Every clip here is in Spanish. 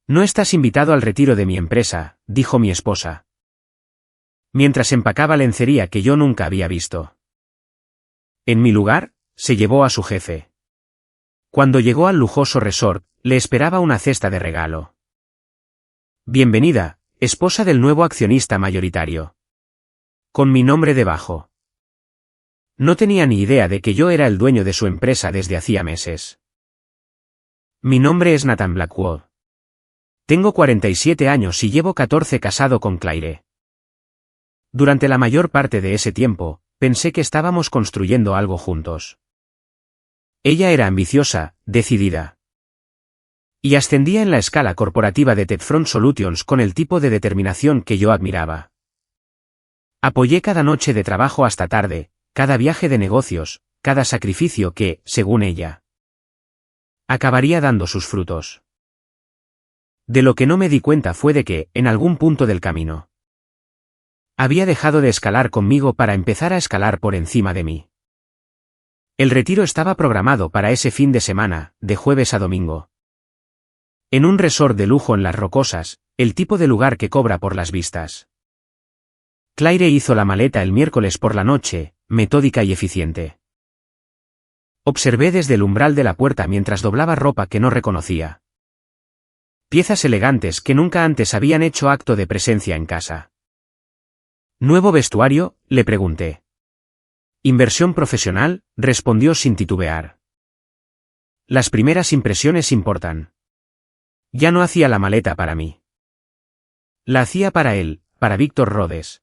No estás invitado al retiro de mi empresa, dijo mi esposa, mientras empacaba lencería que yo nunca había visto. En mi lugar, se llevó a su jefe. Cuando llegó al lujoso resort, le esperaba una cesta de regalo. Bienvenida, esposa del nuevo accionista mayoritario. Con mi nombre debajo. No tenía ni idea de que yo era el dueño de su empresa desde hacía meses. Mi nombre es Nathan Blackwood. Tengo 47 años y llevo 14 casado con Claire. Durante la mayor parte de ese tiempo, pensé que estábamos construyendo algo juntos. Ella era ambiciosa, decidida. Y ascendía en la escala corporativa de Tedfront Solutions con el tipo de determinación que yo admiraba. Apoyé cada noche de trabajo hasta tarde, cada viaje de negocios, cada sacrificio que, según ella, acabaría dando sus frutos. De lo que no me di cuenta fue de que, en algún punto del camino, había dejado de escalar conmigo para empezar a escalar por encima de mí. El retiro estaba programado para ese fin de semana, de jueves a domingo. En un resort de lujo en Las Rocosas, el tipo de lugar que cobra por las vistas. Claire hizo la maleta el miércoles por la noche, metódica y eficiente. Observé desde el umbral de la puerta mientras doblaba ropa que no reconocía. Piezas elegantes que nunca antes habían hecho acto de presencia en casa. ¿Nuevo vestuario?, le pregunté. Inversión profesional, respondió sin titubear. Las primeras impresiones importan. Ya no hacía la maleta para mí. La hacía para él, para Víctor Rhodes.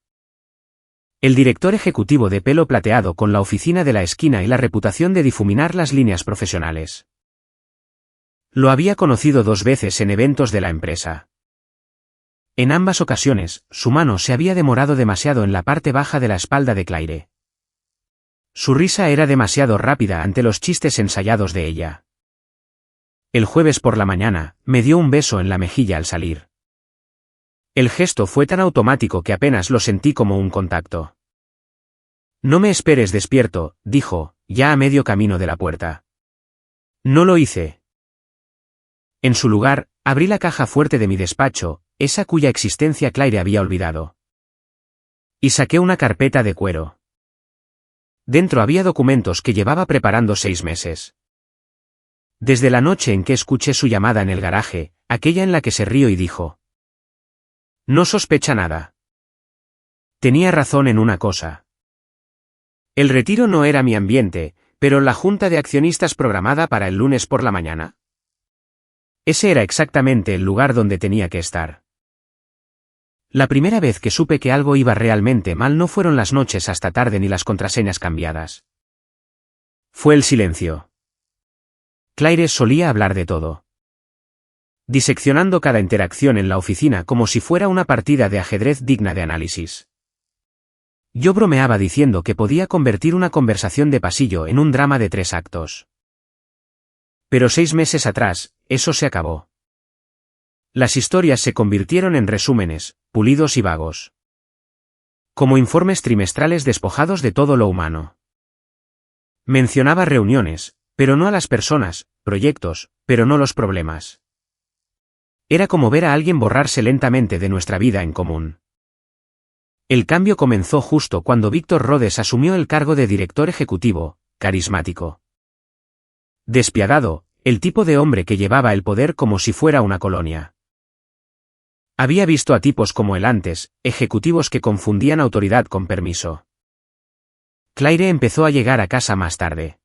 El director ejecutivo de pelo plateado con la oficina de la esquina y la reputación de difuminar las líneas profesionales. Lo había conocido 2 veces en eventos de la empresa. En ambas ocasiones, su mano se había demorado demasiado en la parte baja de la espalda de Claire. Su risa era demasiado rápida ante los chistes ensayados de ella. El jueves por la mañana, me dio un beso en la mejilla al salir. El gesto fue tan automático que apenas lo sentí como un contacto. No me esperes despierto, dijo, ya a medio camino de la puerta. No lo hice. En su lugar, abrí la caja fuerte de mi despacho, esa cuya existencia Claire había olvidado. Y saqué una carpeta de cuero. Dentro había documentos que llevaba preparando 6 meses. Desde la noche en que escuché su llamada en el garaje, aquella en la que se rió y dijo: no sospecha nada. Tenía razón en una cosa. El retiro no era mi ambiente, pero la junta de accionistas programada para el lunes por la mañana. Ese era exactamente el lugar donde tenía que estar. La primera vez que supe que algo iba realmente mal no fueron las noches hasta tarde ni las contraseñas cambiadas. Fue el silencio. Claire solía hablar de todo, diseccionando cada interacción en la oficina como si fuera una partida de ajedrez digna de análisis. Yo bromeaba diciendo que podía convertir una conversación de pasillo en un drama de 3 actos. Pero 6 meses atrás, eso se acabó. Las historias se convirtieron en resúmenes, pulidos y vagos. Como informes trimestrales despojados de todo lo humano. Mencionaba reuniones, pero no a las personas, proyectos, pero no los problemas. Era como ver a alguien borrarse lentamente de nuestra vida en común. El cambio comenzó justo cuando Víctor Rhodes asumió el cargo de director ejecutivo, carismático. Despiadado, el tipo de hombre que llevaba el poder como si fuera una colonia. Había visto a tipos como él antes, ejecutivos que confundían autoridad con permiso. Claire empezó a llegar a casa más tarde.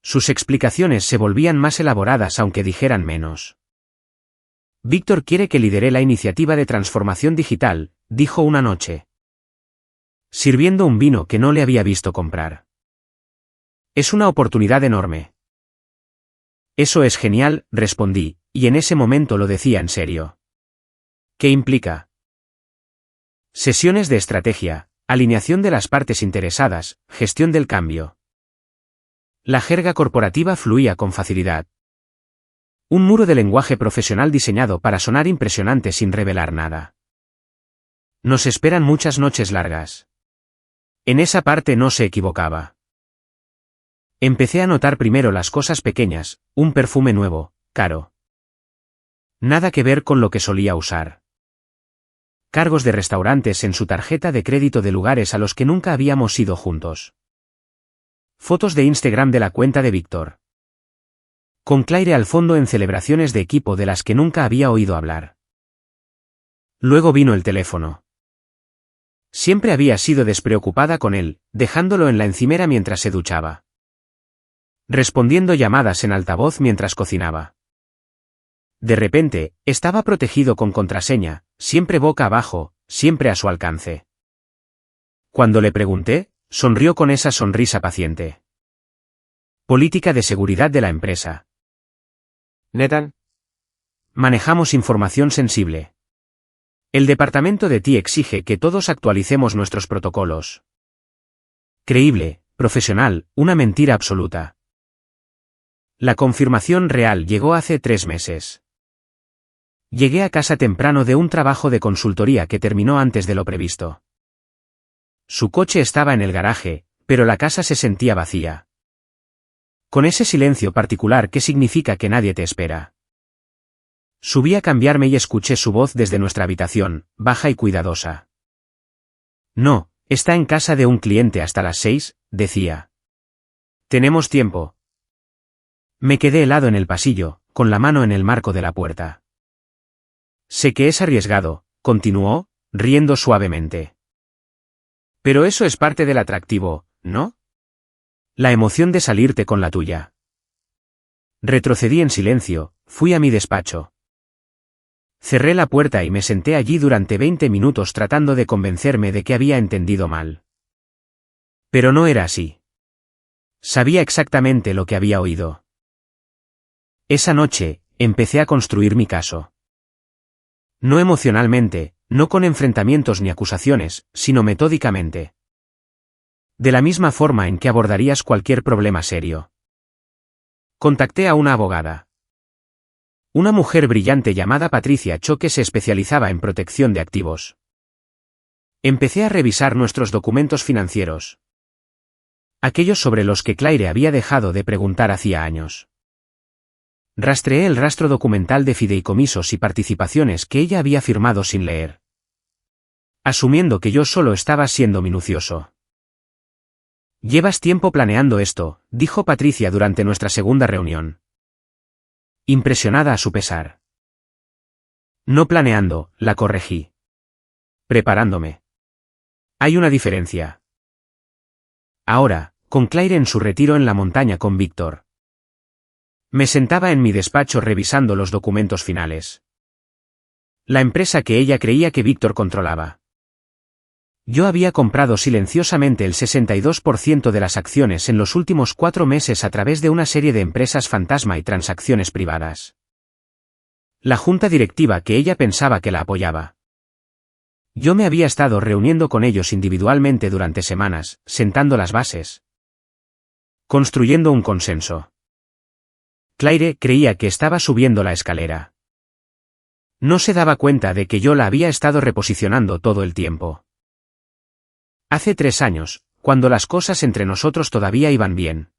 Sus explicaciones se volvían más elaboradas aunque dijeran menos. Víctor quiere que lidere la iniciativa de transformación digital, dijo una noche, sirviendo un vino que no le había visto comprar. Es una oportunidad enorme. Eso es genial, respondí, y en ese momento lo decía en serio. ¿Qué implica? Sesiones de estrategia, alineación de las partes interesadas, gestión del cambio. La jerga corporativa fluía con facilidad. Un muro de lenguaje profesional diseñado para sonar impresionante sin revelar nada. Nos esperan muchas noches largas. En esa parte no se equivocaba. Empecé a notar primero las cosas pequeñas, un perfume nuevo, caro. Nada que ver con lo que solía usar. Cargos de restaurantes en su tarjeta de crédito de lugares a los que nunca habíamos ido juntos. Fotos de Instagram de la cuenta de Víctor. Con Claire al fondo en celebraciones de equipo de las que nunca había oído hablar. Luego vino el teléfono. Siempre había sido despreocupada con él, dejándolo en la encimera mientras se duchaba. Respondiendo llamadas en altavoz mientras cocinaba. De repente, estaba protegido con contraseña, siempre boca abajo, siempre a su alcance. Cuando le pregunté, sonrió con esa sonrisa paciente. Política de seguridad de la empresa. Nathan, Manejamos información sensible. El departamento de TI exige que todos actualicemos nuestros protocolos. Creíble, profesional, una mentira absoluta. La confirmación real llegó hace 3 meses. Llegué a casa temprano de un trabajo de consultoría que terminó antes de lo previsto. Su coche estaba en el garaje, pero la casa se sentía vacía. Con ese silencio particular que significa que nadie te espera. Subí a cambiarme y escuché su voz desde nuestra habitación, baja y cuidadosa. No, está en casa de un cliente hasta las 6, decía. Tenemos tiempo. Me quedé helado en el pasillo, con la mano en el marco de la puerta. Sé que es arriesgado, continuó, riendo suavemente. Pero eso es parte del atractivo, ¿no? La emoción de salirte con la tuya. Retrocedí en silencio, fui a mi despacho. Cerré la puerta y me senté allí durante 20 minutos tratando de convencerme de que había entendido mal. Pero no era así. Sabía exactamente lo que había oído. Esa noche, empecé a construir mi caso. No emocionalmente, no con enfrentamientos ni acusaciones, sino metódicamente. De la misma forma en que abordarías cualquier problema serio. Contacté a una abogada. Una mujer brillante llamada Patricia Cho que se especializaba en protección de activos. Empecé a revisar nuestros documentos financieros. Aquellos sobre los que Claire había dejado de preguntar hacía años. Rastreé el rastro documental de fideicomisos y participaciones que ella había firmado sin leer. Asumiendo que yo solo estaba siendo minucioso. Llevas tiempo planeando esto, dijo Patricia durante nuestra segunda reunión. Impresionada a su pesar. No planeando, la corregí. Preparándome. Hay una diferencia. Ahora, con Claire en su retiro en la montaña con Víctor. Me sentaba en mi despacho revisando los documentos finales. La empresa que ella creía que Víctor controlaba. Yo había comprado silenciosamente el 62% de las acciones en los últimos 4 meses a través de una serie de empresas fantasma y transacciones privadas. La junta directiva que ella pensaba que la apoyaba. Yo me había estado reuniendo con ellos individualmente durante semanas, sentando las bases. Construyendo un consenso. Claire creía que estaba subiendo la escalera. No se daba cuenta de que yo la había estado reposicionando todo el tiempo. Hace 3 años, cuando las cosas entre nosotros todavía iban bien.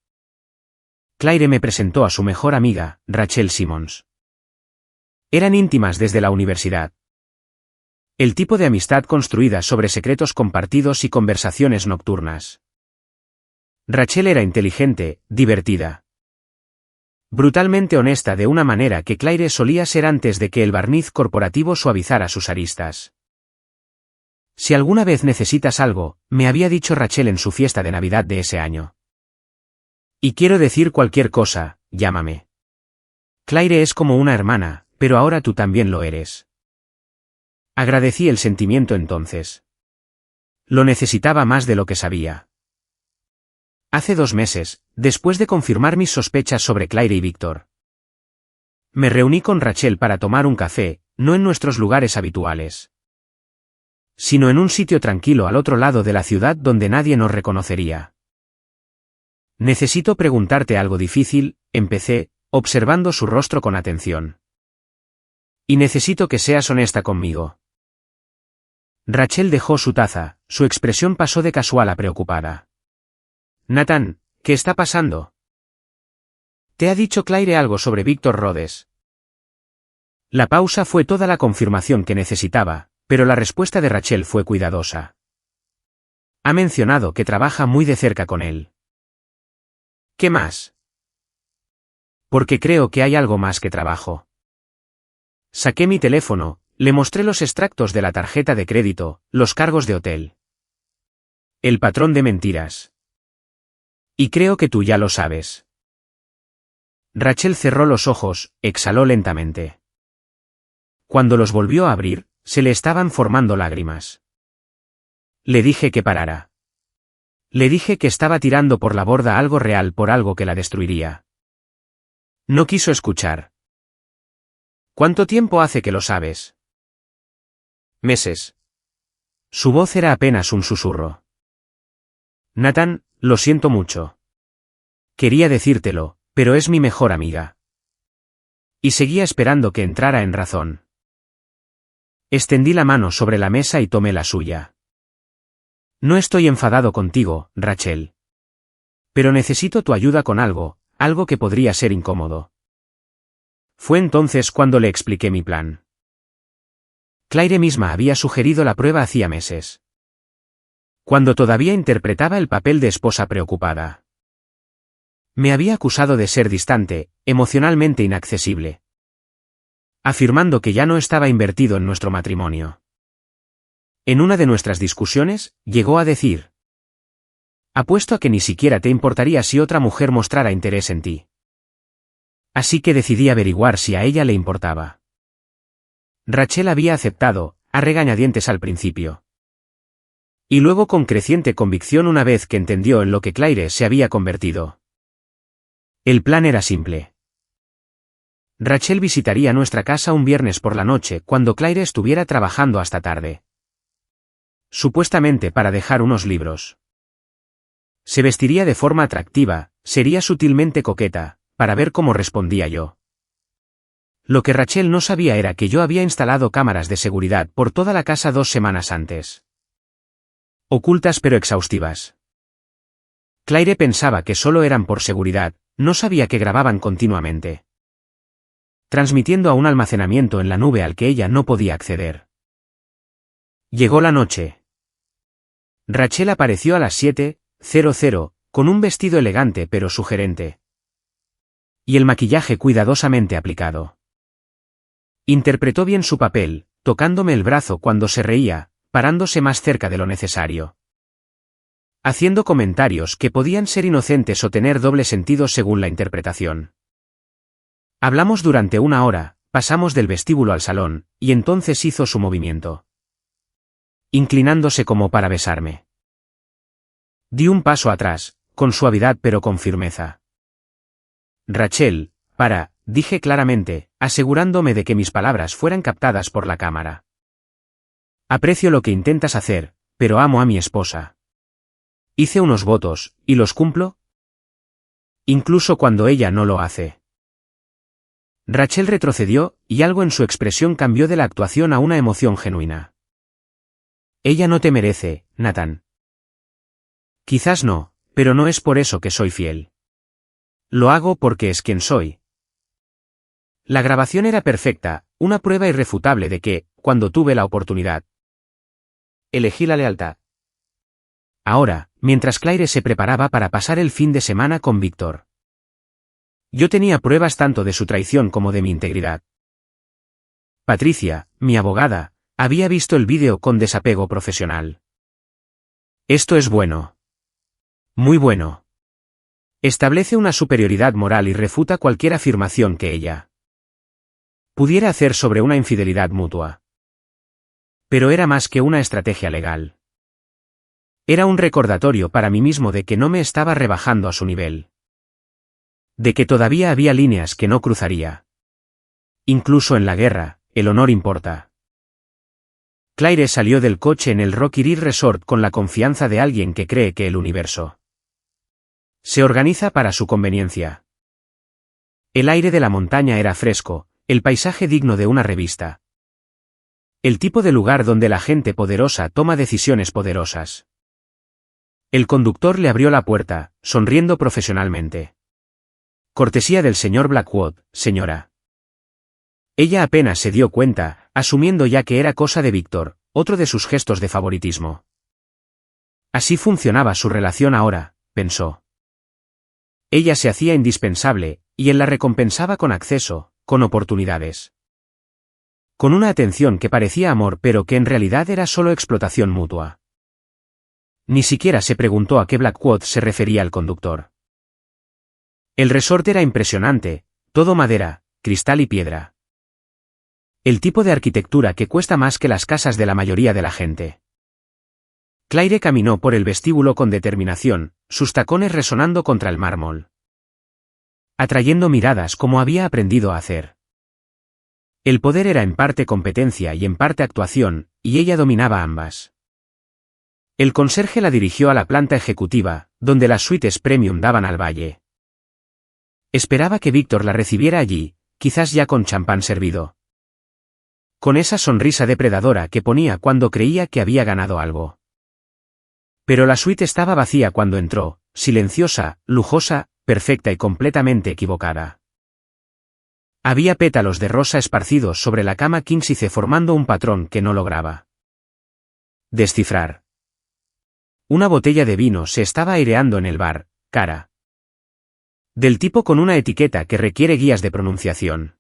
Claire me presentó a su mejor amiga, Rachel Simmons. Eran íntimas desde la universidad. El tipo de amistad construida sobre secretos compartidos y conversaciones nocturnas. Rachel era inteligente, divertida. Brutalmente honesta de una manera que Claire solía ser antes de que el barniz corporativo suavizara sus aristas. Si alguna vez necesitas algo, me había dicho Rachel en su fiesta de Navidad de ese año. Y quiero decir cualquier cosa, llámame. Claire es como una hermana, pero ahora tú también lo eres. Agradecí el sentimiento entonces. Lo necesitaba más de lo que sabía. Hace 2 meses, después de confirmar mis sospechas sobre Claire y Víctor. Me reuní con Rachel para tomar un café, no en nuestros lugares habituales. Sino en un sitio tranquilo al otro lado de la ciudad donde nadie nos reconocería. Necesito preguntarte algo difícil, empecé, observando su rostro con atención. Y necesito que seas honesta conmigo. Rachel dejó su taza, su expresión pasó de casual a preocupada. Nathan, ¿qué está pasando? ¿Te ha dicho Claire algo sobre Víctor Rhodes? La pausa fue toda la confirmación que necesitaba, pero la respuesta de Rachel fue cuidadosa. Ha mencionado que trabaja muy de cerca con él. ¿Qué más? Porque creo que hay algo más que trabajo. Saqué mi teléfono, le mostré los extractos de la tarjeta de crédito, los cargos de hotel. El patrón de mentiras. Y creo que tú ya lo sabes. Rachel cerró los ojos, exhaló lentamente. Cuando los volvió a abrir, se le estaban formando lágrimas. Le dije que parara. Le dije que estaba tirando por la borda algo real por algo que la destruiría. No quiso escuchar. ¿Cuánto tiempo hace que lo sabes? Meses. Su voz era apenas un susurro. Nathan, lo siento mucho. Quería decírtelo, pero es mi mejor amiga. Y seguía esperando que entrara en razón. Extendí la mano sobre la mesa y tomé la suya. No estoy enfadado contigo, Rachel. Pero necesito tu ayuda con algo que podría ser incómodo. Fue entonces cuando le expliqué mi plan. Claire misma había sugerido la prueba hacía meses. Cuando todavía interpretaba el papel de esposa preocupada. Me había acusado de ser distante, emocionalmente inaccesible. Afirmando que ya no estaba invertido en nuestro matrimonio. En una de nuestras discusiones, llegó a decir: apuesto a que ni siquiera te importaría si otra mujer mostrara interés en ti. Así que decidí averiguar si a ella le importaba. Rachel había aceptado, a regañadientes al principio. Y luego con creciente convicción una vez que entendió en lo que Claire se había convertido. El plan era simple. Rachel visitaría nuestra casa un viernes por la noche cuando Claire estuviera trabajando hasta tarde. Supuestamente para dejar unos libros. Se vestiría de forma atractiva, sería sutilmente coqueta, para ver cómo respondía yo. Lo que Rachel no sabía era que yo había instalado cámaras de seguridad por toda la casa 2 semanas antes. Ocultas pero exhaustivas. Claire pensaba que solo eran por seguridad, no sabía que grababan continuamente. Transmitiendo a un almacenamiento en la nube al que ella no podía acceder. Llegó la noche. Rachel apareció a las 7:00, con un vestido elegante pero sugerente. Y el maquillaje cuidadosamente aplicado. Interpretó bien su papel, tocándome el brazo cuando se reía, parándose más cerca de lo necesario. Haciendo comentarios que podían ser inocentes o tener doble sentido según la interpretación. Hablamos durante 1 hora, pasamos del vestíbulo al salón, y entonces hizo su movimiento. Inclinándose como para besarme. Di un paso atrás, con suavidad pero con firmeza. Rachel, dije claramente, asegurándome de que mis palabras fueran captadas por la cámara. Aprecio lo que intentas hacer, pero amo a mi esposa. Hice unos votos, ¿y los cumplo? Incluso cuando ella no lo hace. Rachel retrocedió, y algo en su expresión cambió de la actuación a una emoción genuina. Ella no te merece, Nathan. Quizás no, pero no es por eso que soy fiel. Lo hago porque es quien soy. La grabación era perfecta, una prueba irrefutable de que, cuando tuve la oportunidad, elegí la lealtad. Ahora, mientras Claire se preparaba para pasar el fin de semana con Víctor. Yo tenía pruebas tanto de su traición como de mi integridad. Patricia, mi abogada, había visto el vídeo con desapego profesional. Esto es bueno. Muy bueno. Establece una superioridad moral y refuta cualquier afirmación que ella pudiera hacer sobre una infidelidad mutua. Pero era más que una estrategia legal. Era un recordatorio para mí mismo de que no me estaba rebajando a su nivel. De que todavía había líneas que no cruzaría. Incluso en la guerra, el honor importa. Claire salió del coche en el Rocky Ridge Resort con la confianza de alguien que cree que el universo se organiza para su conveniencia. El aire de la montaña era fresco, el paisaje digno de una revista. El tipo de lugar donde la gente poderosa toma decisiones poderosas. El conductor le abrió la puerta, sonriendo profesionalmente. Cortesía del señor Blackwood, señora. Ella apenas se dio cuenta, asumiendo ya que era cosa de Víctor, otro de sus gestos de favoritismo. Así funcionaba su relación ahora, pensó. Ella se hacía indispensable, y él la recompensaba con acceso, con oportunidades. Con una atención que parecía amor pero que en realidad era solo explotación mutua. Ni siquiera se preguntó a qué Blackwood se refería el conductor. El resort era impresionante, todo madera, cristal y piedra. El tipo de arquitectura que cuesta más que las casas de la mayoría de la gente. Claire caminó por el vestíbulo con determinación, sus tacones resonando contra el mármol. Atrayendo miradas como había aprendido a hacer. El poder era en parte competencia y en parte actuación, y ella dominaba ambas. El conserje la dirigió a la planta ejecutiva, donde las suites premium daban al valle. Esperaba que Víctor la recibiera allí, quizás ya con champán servido. Con esa sonrisa depredadora que ponía cuando creía que había ganado algo. Pero la suite estaba vacía cuando entró, silenciosa, lujosa, perfecta y completamente equivocada. Había pétalos de rosa esparcidos sobre la cama quínsice formando un patrón que no lograba descifrar. Una botella de vino se estaba aireando en el bar, cara. Del tipo con una etiqueta que requiere guías de pronunciación.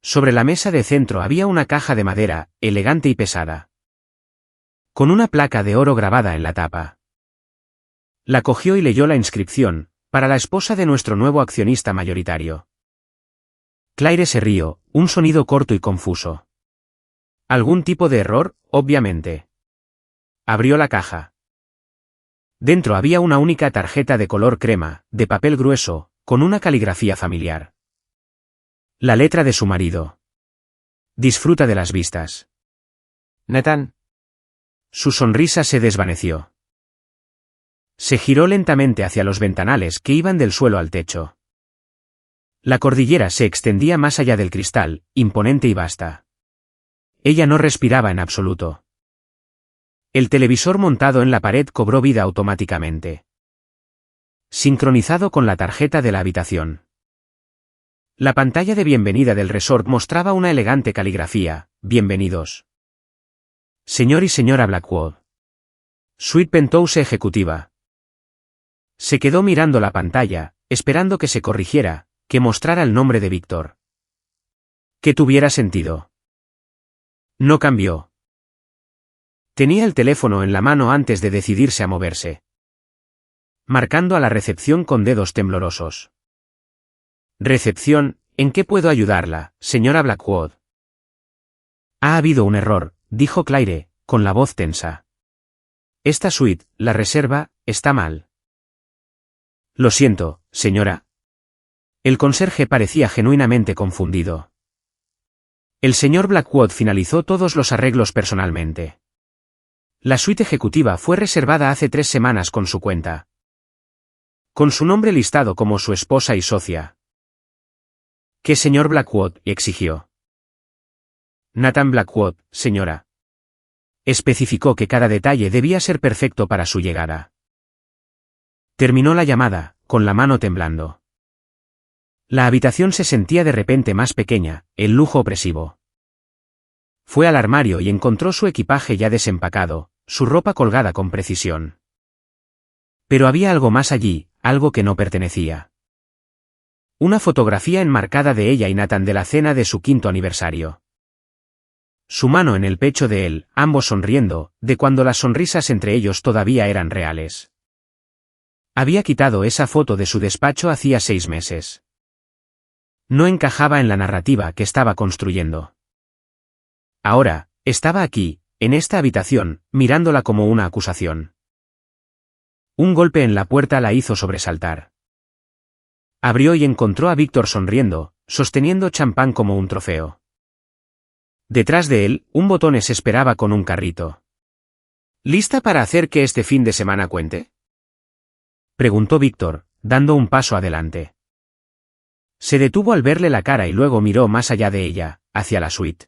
Sobre la mesa de centro había una caja de madera, elegante y pesada. Con una placa de oro grabada en la tapa. La cogió y leyó la inscripción, para la esposa de nuestro nuevo accionista mayoritario. Claire se rió, un sonido corto y confuso. Algún tipo de error, obviamente. Abrió la caja. Dentro había una única tarjeta de color crema, de papel grueso, con una caligrafía familiar. La letra de su marido. Disfruta de las vistas. Nathan. Su sonrisa se desvaneció. Se giró lentamente hacia los ventanales que iban del suelo al techo. La cordillera se extendía más allá del cristal, imponente y vasta. Ella no respiraba en absoluto. El televisor montado en la pared cobró vida automáticamente. Sincronizado con la tarjeta de la habitación. La pantalla de bienvenida del resort mostraba una elegante caligrafía, bienvenidos. Señor y señora Blackwood. Suite Penthouse ejecutiva. Se quedó mirando la pantalla, esperando que se corrigiera, que mostrara el nombre de Víctor. Que tuviera sentido. No cambió. Tenía el teléfono en la mano antes de decidirse a moverse. Marcando a la recepción con dedos temblorosos. Recepción, ¿en qué puedo ayudarla, señora Blackwood? Ha habido un error, dijo Claire, con la voz tensa. Esta suite, la reserva, está mal. Lo siento, señora. El conserje parecía genuinamente confundido. El señor Blackwood finalizó todos los arreglos personalmente. La suite ejecutiva fue reservada hace 3 semanas con su cuenta. Con su nombre listado como su esposa y socia. ¿Qué señor Blackwood? Exigió. Nathan Blackwood, señora. Especificó que cada detalle debía ser perfecto para su llegada. Terminó la llamada, con la mano temblando. La habitación se sentía de repente más pequeña, el lujo opresivo. Fue al armario y encontró su equipaje ya desempacado, su ropa colgada con precisión. Pero había algo más allí, algo que no pertenecía. Una fotografía enmarcada de ella y Nathan de la cena de su 5º aniversario. Su mano en el pecho de él, ambos sonriendo, de cuando las sonrisas entre ellos todavía eran reales. Había quitado esa foto de su despacho hacía 6 meses. No encajaba en la narrativa que estaba construyendo. Ahora, estaba aquí, en esta habitación, mirándola como una acusación. Un golpe en la puerta la hizo sobresaltar. Abrió y encontró a Víctor sonriendo, sosteniendo champán como un trofeo. Detrás de él, un botones esperaba con un carrito. ¿Lista para hacer que este fin de semana cuente? Preguntó Víctor, dando un paso adelante. Se detuvo al verle la cara y luego miró más allá de ella, hacia la suite.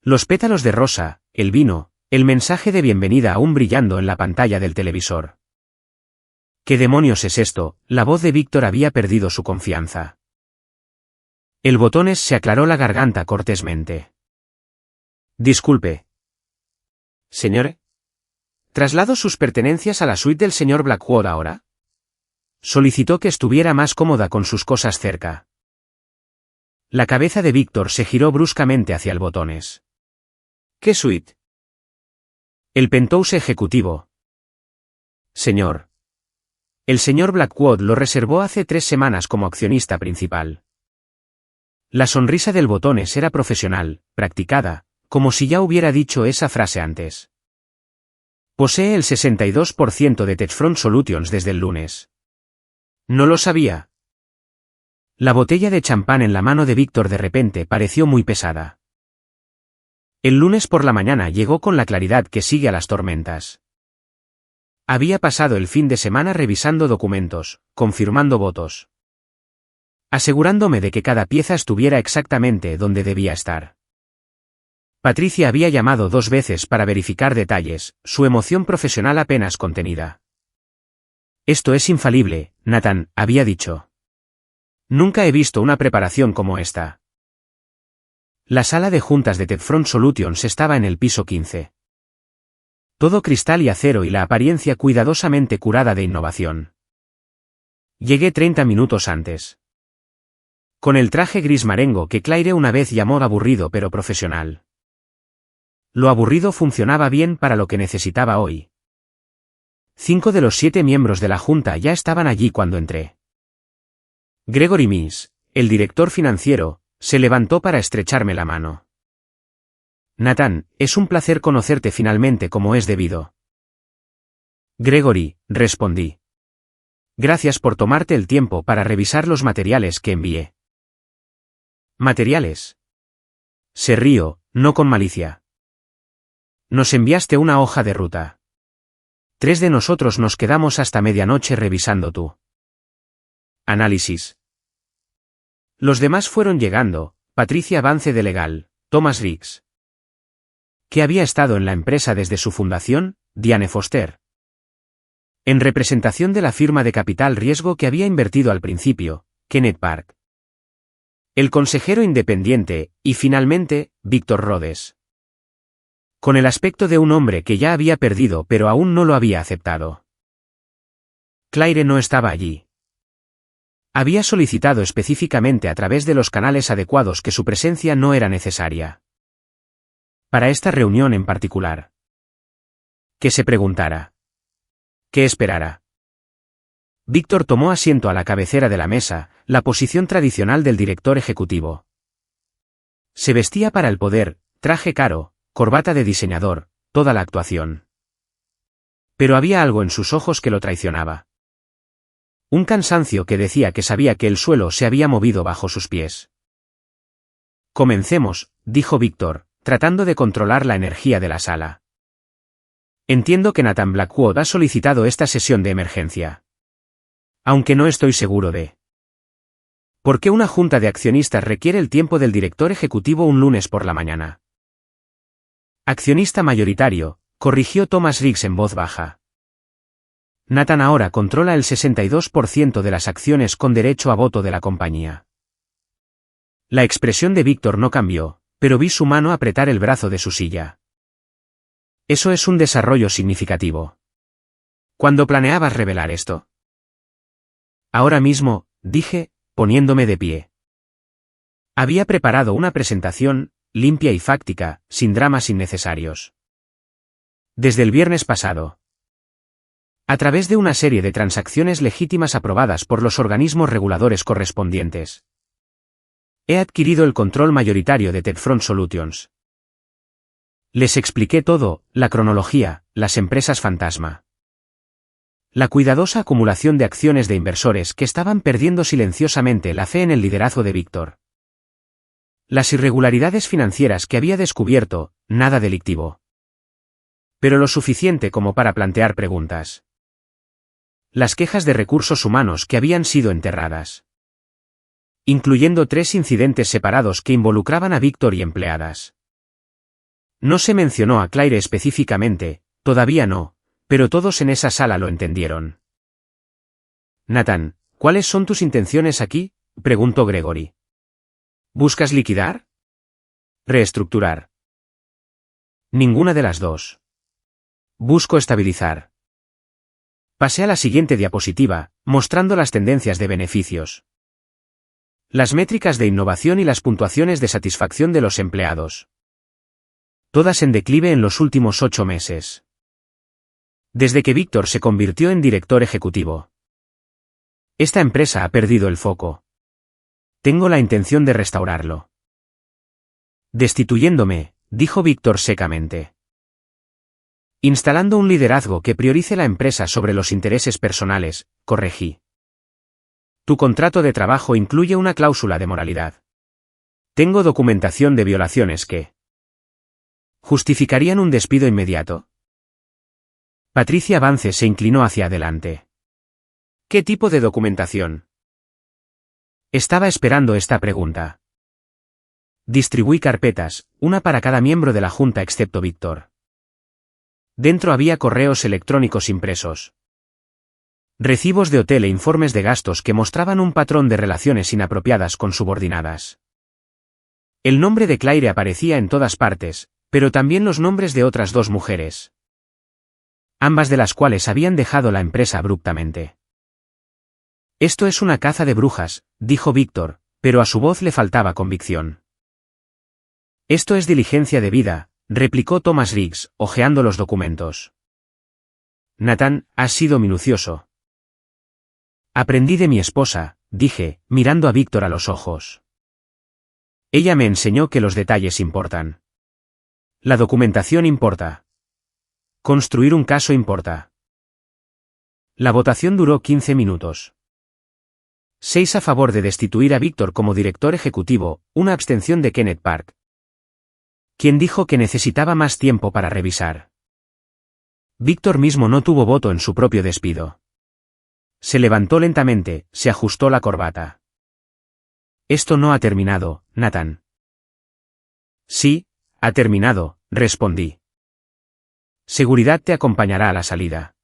Los pétalos de rosa, el vino, el mensaje de bienvenida aún brillando en la pantalla del televisor. ¿Qué demonios es esto? La voz de Víctor había perdido su confianza. El Botones se aclaró la garganta cortésmente. Disculpe. Señor. ¿Traslado sus pertenencias a la suite del señor Blackwood ahora? Solicitó que estuviera más cómoda con sus cosas cerca. La cabeza de Víctor se giró bruscamente hacia el Botones. ¿Qué suite? El penthouse ejecutivo. Señor. El señor Blackwood lo reservó hace 3 semanas como accionista principal. La sonrisa del Botones era profesional, practicada, como si ya hubiera dicho esa frase antes. Posee el 62% de Techfront Solutions desde el lunes. No lo sabía. La botella de champán en la mano de Víctor de repente pareció muy pesada. El lunes por la mañana llegó con la claridad que sigue a las tormentas. Había pasado el fin de semana revisando documentos, confirmando votos, asegurándome de que cada pieza estuviera exactamente donde debía estar. Patricia había llamado 2 veces para verificar detalles, su emoción profesional apenas contenida. Esto es infalible, Nathan, había dicho. Nunca he visto una preparación como esta. La sala de juntas de Techfront Solutions estaba en el piso 15. Todo cristal y acero y la apariencia cuidadosamente curada de innovación. Llegué 30 minutos antes. Con el traje gris marengo que Claire una vez llamó aburrido pero profesional. Lo aburrido funcionaba bien para lo que necesitaba hoy. 5 de los 7 miembros de la junta ya estaban allí cuando entré. Gregory Means, el director financiero, se levantó para estrecharme la mano. Nathan, es un placer conocerte finalmente como es debido. Gregory, respondí. Gracias por tomarte el tiempo para revisar los materiales que envié. ¿Materiales? Se rió, no con malicia. Nos enviaste una hoja de ruta. 3 de nosotros nos quedamos hasta medianoche revisando tu análisis. Los demás fueron llegando, Patricia Vance de Legal, Thomas Riggs, que había estado en la empresa desde su fundación, Diane Foster, en representación de la firma de capital riesgo que había invertido al principio, Kenneth Park, el consejero independiente, y finalmente, Víctor Rhodes. Con el aspecto de un hombre que ya había perdido pero aún no lo había aceptado. Claire no estaba allí. Había solicitado específicamente a través de los canales adecuados que su presencia no era necesaria. Para esta reunión en particular. Que se preguntara. Que esperara. Víctor tomó asiento a la cabecera de la mesa, la posición tradicional del director ejecutivo. Se vestía para el poder, traje caro, corbata de diseñador, toda la actuación. Pero había algo en sus ojos que lo traicionaba. Un cansancio que decía que sabía que el suelo se había movido bajo sus pies. Comencemos, dijo Víctor, tratando de controlar la energía de la sala. Entiendo que Nathan Blackwood ha solicitado esta sesión de emergencia. Aunque no estoy seguro de por qué una junta de accionistas requiere el tiempo del director ejecutivo un lunes por la mañana. Accionista mayoritario, corrigió Thomas Riggs en voz baja. Nathan ahora controla el 62% de las acciones con derecho a voto de la compañía. La expresión de Víctor no cambió, pero vi su mano apretar el brazo de su silla. Eso es un desarrollo significativo. ¿Cuándo planeabas revelar esto? Ahora mismo, dije, poniéndome de pie. Había preparado una presentación, limpia y fáctica, sin dramas innecesarios. Desde el viernes pasado. A través de una serie de transacciones legítimas aprobadas por los organismos reguladores correspondientes. He adquirido el control mayoritario de Techfront Solutions. Les expliqué todo, la cronología, las empresas fantasma. La cuidadosa acumulación de acciones de inversores que estaban perdiendo silenciosamente la fe en el liderazgo de Víctor. Las irregularidades financieras que había descubierto, nada delictivo. Pero lo suficiente como para plantear preguntas. Las quejas de recursos humanos que habían sido enterradas. Incluyendo 3 incidentes separados que involucraban a Víctor y empleadas. No se mencionó a Claire específicamente, todavía no, pero todos en esa sala lo entendieron. Nathan, ¿cuáles son tus intenciones aquí?, preguntó Gregory. ¿Buscas liquidar? ¿Reestructurar? Ninguna de las dos. Busco estabilizar. Pasé a la siguiente diapositiva, mostrando las tendencias de beneficios. Las métricas de innovación y las puntuaciones de satisfacción de los empleados. Todas en declive en los últimos 8 meses. Desde que Víctor se convirtió en director ejecutivo. Esta empresa ha perdido el foco. Tengo la intención de restaurarlo. Destituyéndome, dijo Víctor secamente. Instalando un liderazgo que priorice la empresa sobre los intereses personales, corregí. Tu contrato de trabajo incluye una cláusula de moralidad. Tengo documentación de violaciones que justificarían un despido inmediato. Patricia Vance se inclinó hacia adelante. ¿Qué tipo de documentación? Estaba esperando esta pregunta. Distribuí carpetas, una para cada miembro de la junta excepto Víctor. Dentro había correos electrónicos impresos. Recibos de hotel e informes de gastos que mostraban un patrón de relaciones inapropiadas con subordinadas. El nombre de Claire aparecía en todas partes, pero también los nombres de otras 2 mujeres. Ambas de las cuales habían dejado la empresa abruptamente. Esto es una caza de brujas, dijo Víctor, pero a su voz le faltaba convicción. Esto es diligencia debida, replicó Thomas Riggs, hojeando los documentos. Nathan, has sido minucioso. Aprendí de mi esposa, dije, mirando a Víctor a los ojos. Ella me enseñó que los detalles importan. La documentación importa. Construir un caso importa. La votación duró 15 minutos. 6 a favor de destituir a Víctor como director ejecutivo, una abstención de Kenneth Park, quien dijo que necesitaba más tiempo para revisar. Víctor mismo no tuvo voto en su propio despido. Se levantó lentamente, se ajustó la corbata. Esto no ha terminado, Nathan. Sí, ha terminado, respondí. Seguridad te acompañará a la salida.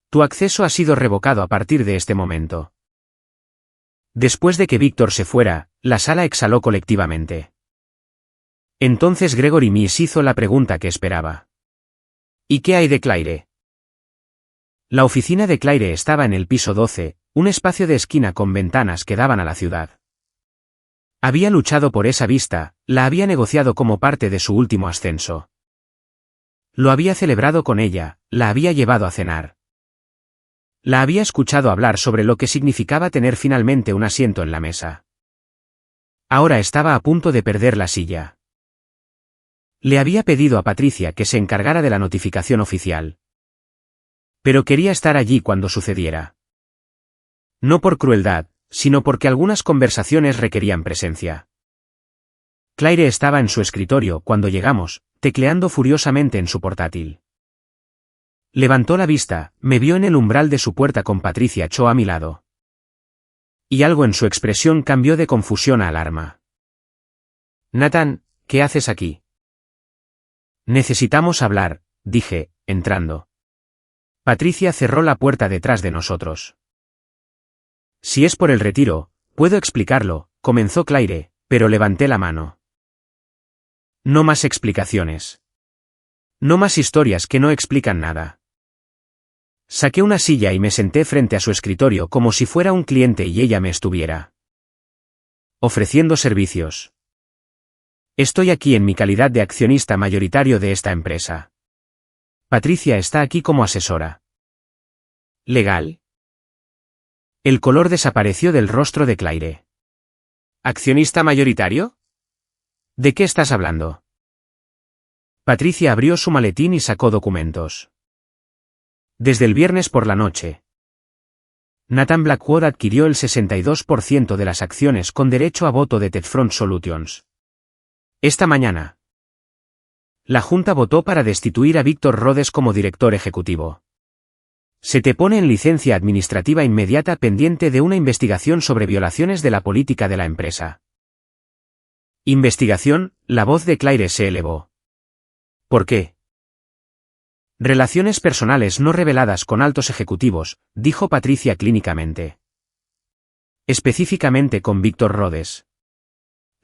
Tu acceso ha sido revocado a partir de este momento. Después de que Víctor se fuera, la sala exhaló colectivamente. Entonces Gregory Miss hizo la pregunta que esperaba. ¿Y qué hay de Claire? La oficina de Claire estaba en el piso 12, un espacio de esquina con ventanas que daban a la ciudad. Había luchado por esa vista, la había negociado como parte de su último ascenso. Lo había celebrado con ella, la había llevado a cenar. La había escuchado hablar sobre lo que significaba tener finalmente un asiento en la mesa. Ahora estaba a punto de perder la silla. Le había pedido a Patricia que se encargara de la notificación oficial. Pero quería estar allí cuando sucediera. No por crueldad, sino porque algunas conversaciones requerían presencia. Claire estaba en su escritorio cuando llegamos, tecleando furiosamente en su portátil. Levantó la vista, me vio en el umbral de su puerta con Patricia Cho a mi lado. Y algo en su expresión cambió de confusión a alarma. Nathan, ¿qué haces aquí? Necesitamos hablar, dije, entrando. Patricia cerró la puerta detrás de nosotros. Si es por el retiro, puedo explicarlo, comenzó Claire, pero levanté la mano. No más explicaciones. No más historias que no explican nada. Saqué una silla y me senté frente a su escritorio como si fuera un cliente y ella me estuviera ofreciendo servicios. Estoy aquí en mi calidad de accionista mayoritario de esta empresa. Patricia está aquí como asesora. ¿Legal? El color desapareció del rostro de Claire. ¿Accionista mayoritario? ¿De qué estás hablando? Patricia abrió su maletín y sacó documentos. Desde el viernes por la noche. Nathan Blackwood adquirió el 62% de las acciones con derecho a voto de Tedfront Solutions. Esta mañana. La Junta votó para destituir a Víctor Rhodes como director ejecutivo. Se te pone en licencia administrativa inmediata pendiente de una investigación sobre violaciones de la política de la empresa. Investigación, la voz de Claire se elevó. ¿Por qué? Relaciones personales no reveladas con altos ejecutivos, dijo Patricia clínicamente. Específicamente con Víctor Rhodes.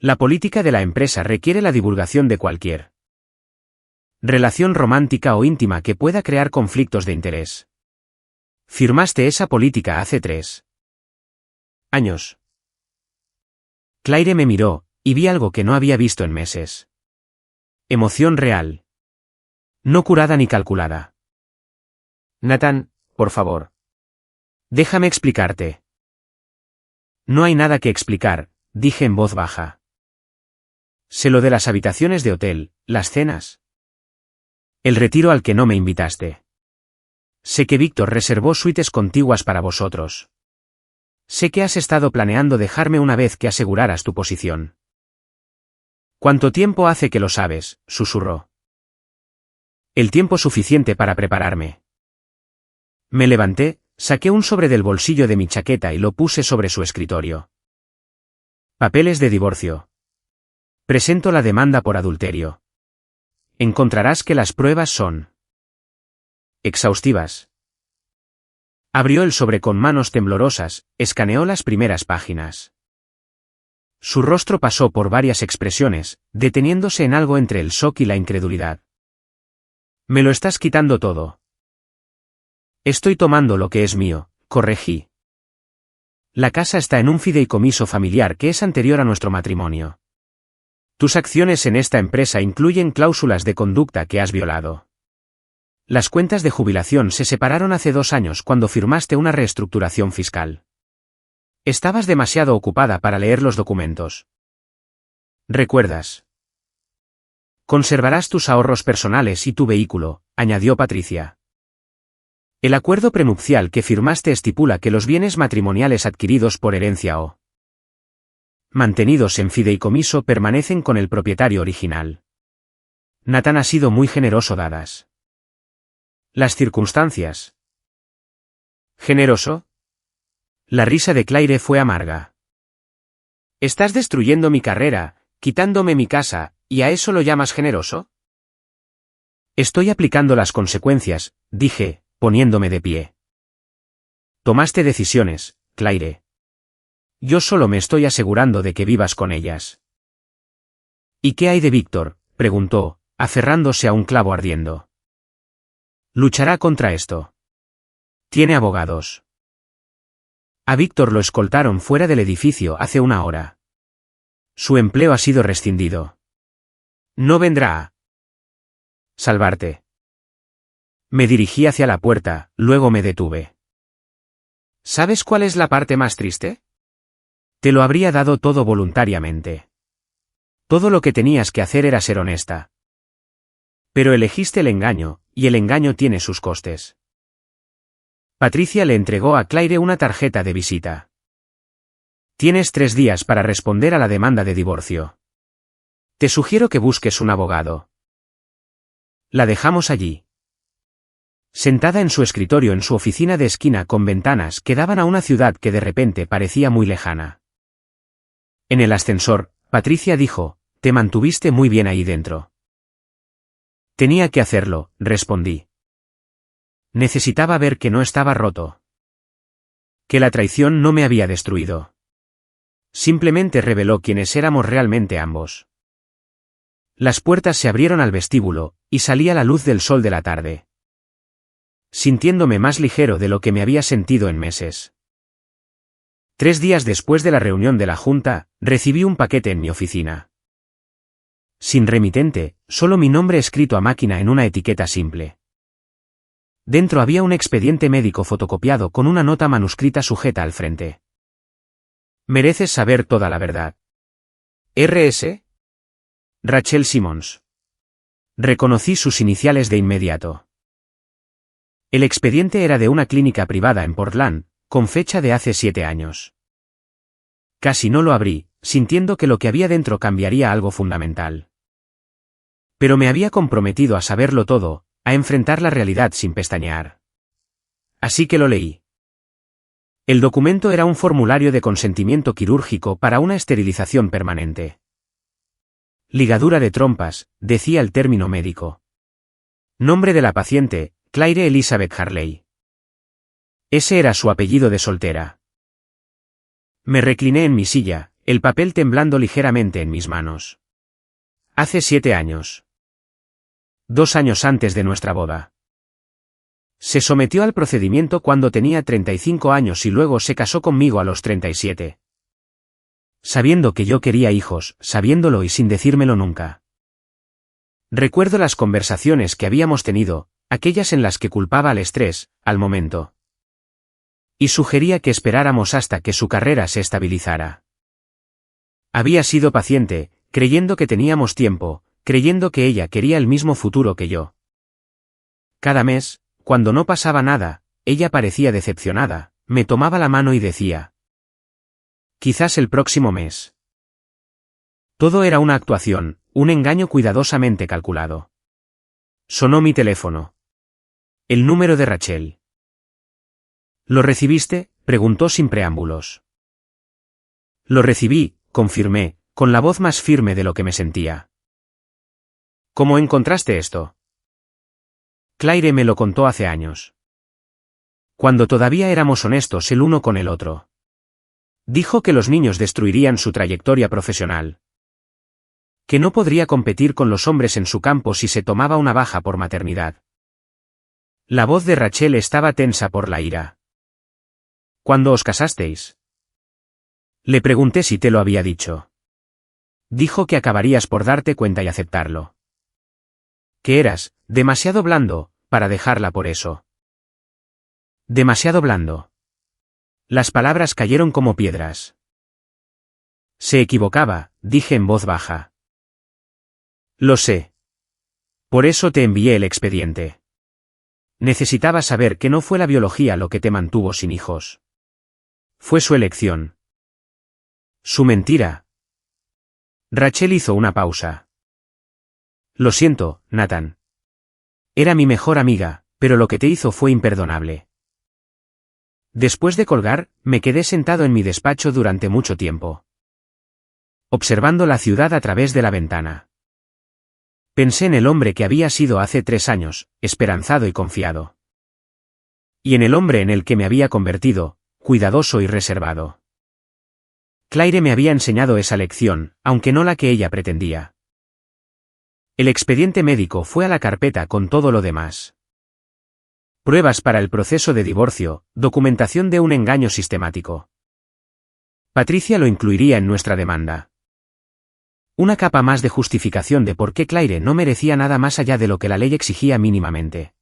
La política de la empresa requiere la divulgación de cualquier relación romántica o íntima que pueda crear conflictos de interés. Firmaste esa política hace 3 años. Claire me miró, y vi algo que no había visto en meses. Emoción real. No curada ni calculada. Nathan, por favor. Déjame explicarte. No hay nada que explicar, dije en voz baja. Sé lo de las habitaciones de hotel, las cenas. El retiro al que no me invitaste. Sé que Víctor reservó suites contiguas para vosotros. Sé que has estado planeando dejarme una vez que aseguraras tu posición. ¿Cuánto tiempo hace que lo sabes?, susurró. El tiempo suficiente para prepararme. Me levanté, saqué un sobre del bolsillo de mi chaqueta y lo puse sobre su escritorio. Papeles de divorcio. Presento la demanda por adulterio. Encontrarás que las pruebas son exhaustivas. Abrió el sobre con manos temblorosas, escaneó las primeras páginas. Su rostro pasó por varias expresiones, deteniéndose en algo entre el shock y la incredulidad. Me lo estás quitando todo. Estoy tomando lo que es mío, corregí. La casa está en un fideicomiso familiar que es anterior a nuestro matrimonio. Tus acciones en esta empresa incluyen cláusulas de conducta que has violado. Las cuentas de jubilación se separaron hace 2 años cuando firmaste una reestructuración fiscal. Estabas demasiado ocupada para leer los documentos. ¿Recuerdas? Conservarás tus ahorros personales y tu vehículo, añadió Patricia. El acuerdo prenupcial que firmaste estipula que los bienes matrimoniales adquiridos por herencia o mantenidos en fideicomiso permanecen con el propietario original. Nathan ha sido muy generoso dadas las circunstancias. ¿Generoso? La risa de Claire fue amarga. Estás destruyendo mi carrera, quitándome mi casa, ¿y a eso lo llamas generoso? Estoy aplicando las consecuencias, dije, poniéndome de pie. Tomaste decisiones, Claire. Yo solo me estoy asegurando de que vivas con ellas. ¿Y qué hay de Víctor?, preguntó, aferrándose a un clavo ardiendo. Luchará contra esto. Tiene abogados. A Víctor lo escoltaron fuera del edificio hace 1 hora. Su empleo ha sido rescindido. No vendrá a salvarte. Me dirigí hacia la puerta, luego me detuve. ¿Sabes cuál es la parte más triste? Te lo habría dado todo voluntariamente. Todo lo que tenías que hacer era ser honesta. Pero elegiste el engaño, y el engaño tiene sus costes. Patricia le entregó a Claire una tarjeta de visita. Tienes 3 días para responder a la demanda de divorcio. Te sugiero que busques un abogado. La dejamos allí. Sentada en su escritorio en su oficina de esquina con ventanas que daban a una ciudad que de repente parecía muy lejana. En el ascensor, Patricia dijo, te mantuviste muy bien ahí dentro. Tenía que hacerlo, respondí. Necesitaba ver que no estaba roto. Que la traición no me había destruido. Simplemente reveló quiénes éramos realmente ambos. Las puertas se abrieron al vestíbulo, y salía la luz del sol de la tarde. Sintiéndome más ligero de lo que me había sentido en meses. 3 días después de la reunión de la junta, recibí un paquete en mi oficina. Sin remitente, solo mi nombre escrito a máquina en una etiqueta simple. Dentro había un expediente médico fotocopiado con una nota manuscrita sujeta al frente. Mereces saber toda la verdad. R.S. Rachel Simmons. Reconocí sus iniciales de inmediato. El expediente era de una clínica privada en Portland, con fecha de hace 7 años. Casi no lo abrí, sintiendo que lo que había dentro cambiaría algo fundamental. Pero me había comprometido a saberlo todo, a enfrentar la realidad sin pestañear. Así que lo leí. El documento era un formulario de consentimiento quirúrgico para una esterilización permanente. Ligadura de trompas, decía el término médico. Nombre de la paciente, Claire Elizabeth Harley. Ese era su apellido de soltera. Me recliné en mi silla, el papel temblando ligeramente en mis manos. Hace 7 años. 2 años antes de nuestra boda. Se sometió al procedimiento cuando tenía 35 años y luego se casó conmigo a los 37. Sabiendo que yo quería hijos, sabiéndolo y sin decírmelo nunca. Recuerdo las conversaciones que habíamos tenido, aquellas en las que culpaba al estrés, al momento. Y sugería que esperáramos hasta que su carrera se estabilizara. Había sido paciente, creyendo que teníamos tiempo, creyendo que ella quería el mismo futuro que yo. Cada mes, cuando no pasaba nada, ella parecía decepcionada, me tomaba la mano y decía: quizás el próximo mes. Todo era una actuación, un engaño cuidadosamente calculado. Sonó mi teléfono. El número de Rachel. ¿Lo recibiste?, preguntó sin preámbulos. Lo recibí, confirmé, con la voz más firme de lo que me sentía. ¿Cómo encontraste esto? Claire me lo contó hace años. Cuando todavía éramos honestos el uno con el otro. Dijo que los niños destruirían su trayectoria profesional. Que no podría competir con los hombres en su campo si se tomaba una baja por maternidad. La voz de Rachel estaba tensa por la ira. ¿Cuándo os casasteis? Le pregunté si te lo había dicho. Dijo que acabarías por darte cuenta y aceptarlo. Que eras demasiado blando para dejarla por eso. Demasiado blando. Las palabras cayeron como piedras. Se equivocaba, dije en voz baja. Lo sé. Por eso te envié el expediente. Necesitaba saber que no fue la biología lo que te mantuvo sin hijos. Fue su elección. Su mentira. Rachel hizo una pausa. Lo siento, Nathan. Era mi mejor amiga, pero lo que te hizo fue imperdonable. Después de colgar, me quedé sentado en mi despacho durante mucho tiempo. Observando la ciudad a través de la ventana. Pensé en el hombre que había sido hace 3 años, esperanzado y confiado. Y en el hombre en el que me había convertido, cuidadoso y reservado. Claire me había enseñado esa lección, aunque no la que ella pretendía. El expediente médico fue a la carpeta con todo lo demás. Pruebas para el proceso de divorcio, documentación de un engaño sistemático. Patricia lo incluiría en nuestra demanda. Una capa más de justificación de por qué Claire no merecía nada más allá de lo que la ley exigía mínimamente.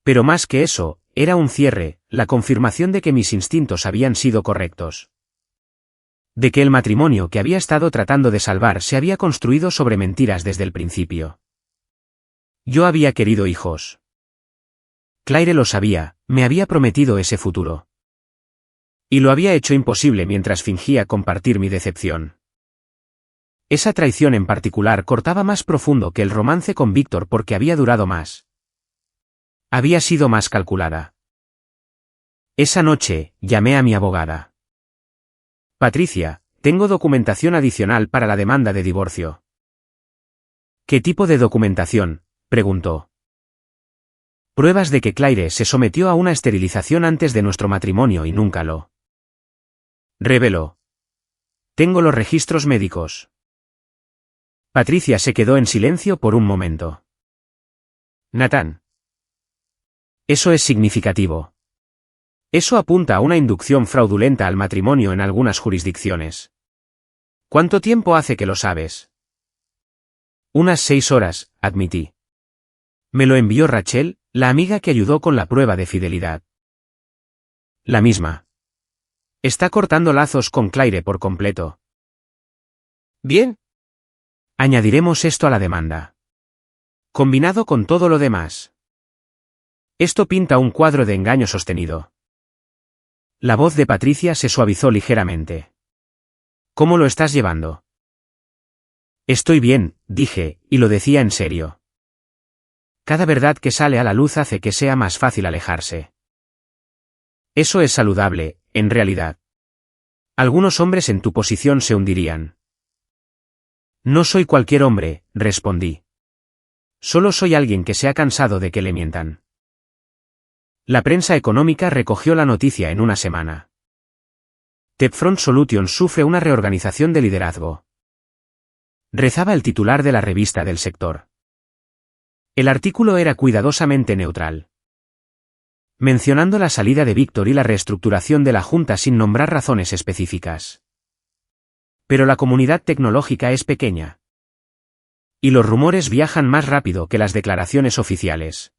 Pero más que eso, era un cierre, la confirmación de que mis instintos habían sido correctos. De que el matrimonio que había estado tratando de salvar se había construido sobre mentiras desde el principio. Yo había querido hijos. Claire lo sabía, me había prometido ese futuro. Y lo había hecho imposible mientras fingía compartir mi decepción. Esa traición en particular cortaba más profundo que el romance con Víctor porque había durado más. Había sido más calculada. Esa noche, llamé a mi abogada. Patricia, tengo documentación adicional para la demanda de divorcio. ¿Qué tipo de documentación?, preguntó. Pruebas de que Claire se sometió a una esterilización antes de nuestro matrimonio y nunca lo reveló. Tengo los registros médicos. Patricia se quedó en silencio por un momento. Nathan. Eso es significativo. Eso apunta a una inducción fraudulenta al matrimonio en algunas jurisdicciones. ¿Cuánto tiempo hace que lo sabes? Unas 6 horas, admití. Me lo envió Rachel, la amiga que ayudó con la prueba de fidelidad. La misma. Está cortando lazos con Claire por completo. Bien. Añadiremos esto a la demanda. Combinado con todo lo demás. Esto pinta un cuadro de engaño sostenido. La voz de Patricia se suavizó ligeramente. ¿Cómo lo estás llevando? Estoy bien, dije, y lo decía en serio. Cada verdad que sale a la luz hace que sea más fácil alejarse. Eso es saludable, en realidad. Algunos hombres en tu posición se hundirían. No soy cualquier hombre, respondí. Solo soy alguien que se ha cansado de que le mientan. La prensa económica recogió la noticia en una semana. Tepfront Solutions sufre una reorganización de liderazgo. Rezaba el titular de la revista del sector. El artículo era cuidadosamente neutral, mencionando la salida de Víctor y la reestructuración de la Junta sin nombrar razones específicas. Pero la comunidad tecnológica es pequeña. Y los rumores viajan más rápido que las declaraciones oficiales.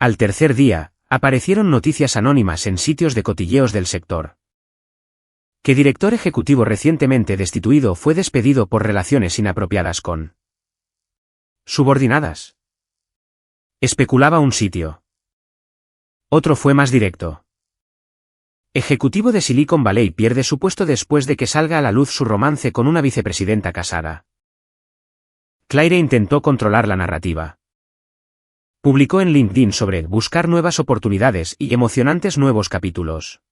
Al tercer día, aparecieron noticias anónimas en sitios de cotilleos del sector. Que director ejecutivo recientemente destituido fue despedido por relaciones inapropiadas con subordinadas. Especulaba un sitio. Otro fue más directo. Ejecutivo de Silicon Valley pierde su puesto después de que salga a la luz su romance con una vicepresidenta casada. Claire intentó controlar la narrativa. Publicó en LinkedIn sobre buscar nuevas oportunidades y emocionantes nuevos capítulos.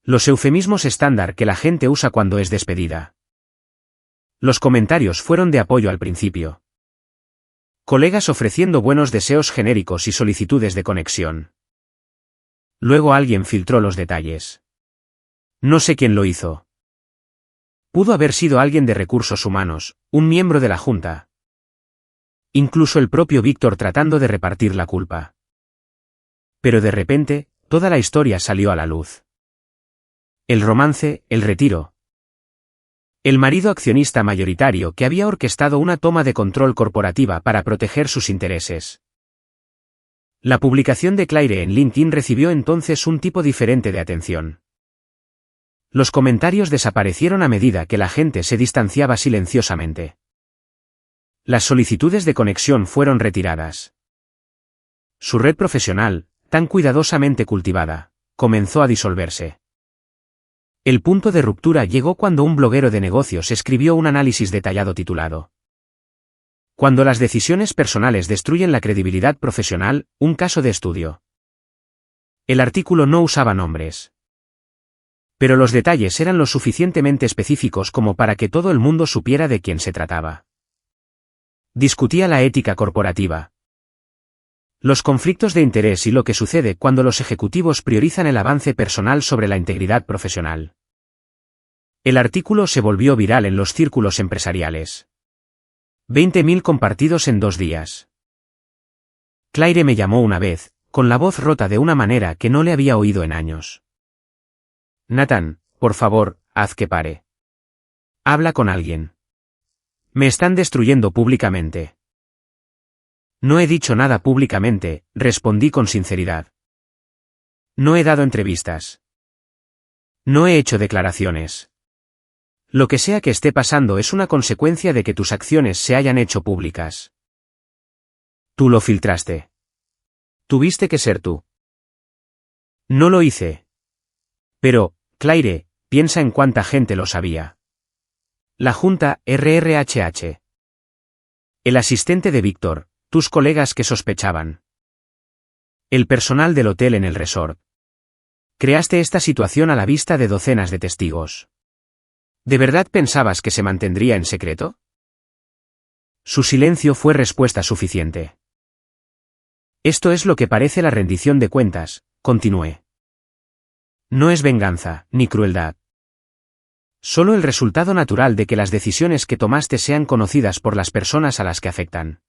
Los eufemismos estándar que la gente usa cuando es despedida. Los comentarios fueron de apoyo al principio. Colegas ofreciendo buenos deseos genéricos y solicitudes de conexión. Luego alguien filtró los detalles. No sé quién lo hizo. Pudo haber sido alguien de recursos humanos, un miembro de la Junta. Incluso el propio Víctor tratando de repartir la culpa. Pero de repente, toda la historia salió a la luz. El romance, el retiro. El marido accionista mayoritario que había orquestado una toma de control corporativa para proteger sus intereses. La publicación de Claire en LinkedIn recibió entonces un tipo diferente de atención. Los comentarios desaparecieron a medida que la gente se distanciaba silenciosamente. Las solicitudes de conexión fueron retiradas. Su red profesional, tan cuidadosamente cultivada, comenzó a disolverse. El punto de ruptura llegó cuando un bloguero de negocios escribió un análisis detallado titulado "Cuando las decisiones personales destruyen la credibilidad profesional, un caso de estudio". El artículo no usaba nombres. Pero los detalles eran lo suficientemente específicos como para que todo el mundo supiera de quién se trataba. Discutía la ética corporativa, los conflictos de interés y lo que sucede cuando los ejecutivos priorizan el avance personal sobre la integridad profesional. El artículo se volvió viral en los círculos empresariales. 20.000 compartidos en 2 días. Claire me llamó una vez, con la voz rota de una manera que no le había oído en años. Nathan, por favor, haz que pare. Habla con alguien. Me están destruyendo públicamente. No he dicho nada públicamente, respondí con sinceridad. No he dado entrevistas. No he hecho declaraciones. Lo que sea que esté pasando es una consecuencia de que tus acciones se hayan hecho públicas. Tú lo filtraste. Tuviste que ser tú. No lo hice. Pero, Claire, piensa en cuánta gente lo sabía. La Junta, RRHH. El asistente de Víctor. Tus colegas que sospechaban. El personal del hotel en el resort. Creaste esta situación a la vista de docenas de testigos. ¿De verdad pensabas que se mantendría en secreto? Su silencio fue respuesta suficiente. Esto es lo que parece la rendición de cuentas, continué. No es venganza, ni crueldad. Solo el resultado natural de que las decisiones que tomaste sean conocidas por las personas a las que afectan.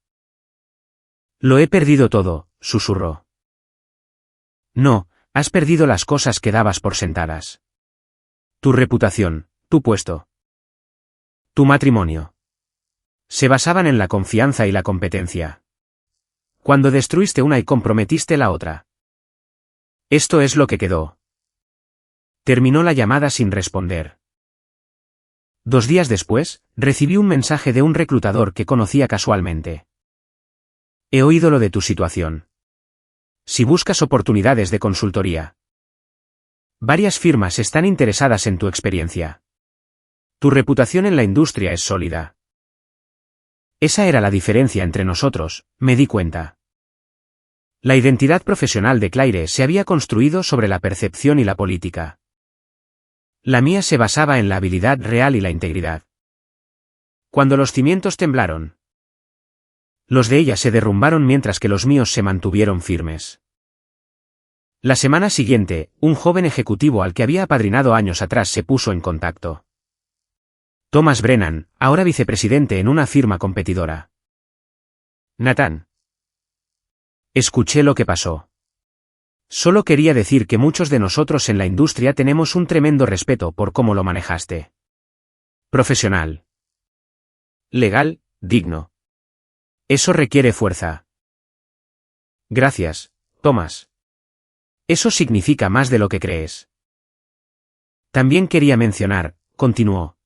Lo he perdido todo, susurró. No, has perdido las cosas que dabas por sentadas. Tu reputación, tu puesto. Tu matrimonio. Se basaban en la confianza y la competencia. Cuando destruiste una y comprometiste la otra. Esto es lo que quedó. Terminó la llamada sin responder. 2 días después, recibí un mensaje de un reclutador que conocía casualmente. He oído lo de tu situación. Si buscas oportunidades de consultoría. Varias firmas están interesadas en tu experiencia. Tu reputación en la industria es sólida. Esa era la diferencia entre nosotros, me di cuenta. La identidad profesional de Claire se había construido sobre la percepción y la política. La mía se basaba en la habilidad real y la integridad. Cuando los cimientos temblaron, los de ella se derrumbaron mientras que los míos se mantuvieron firmes. La semana siguiente, un joven ejecutivo al que había apadrinado años atrás se puso en contacto. Thomas Brennan, ahora vicepresidente en una firma competidora. Nathan. Escuché lo que pasó. Solo quería decir que muchos de nosotros en la industria tenemos un tremendo respeto por cómo lo manejaste. Profesional. Legal, digno. Eso requiere fuerza. Gracias, Thomas. Eso significa más de lo que crees. También quería mencionar, continuó,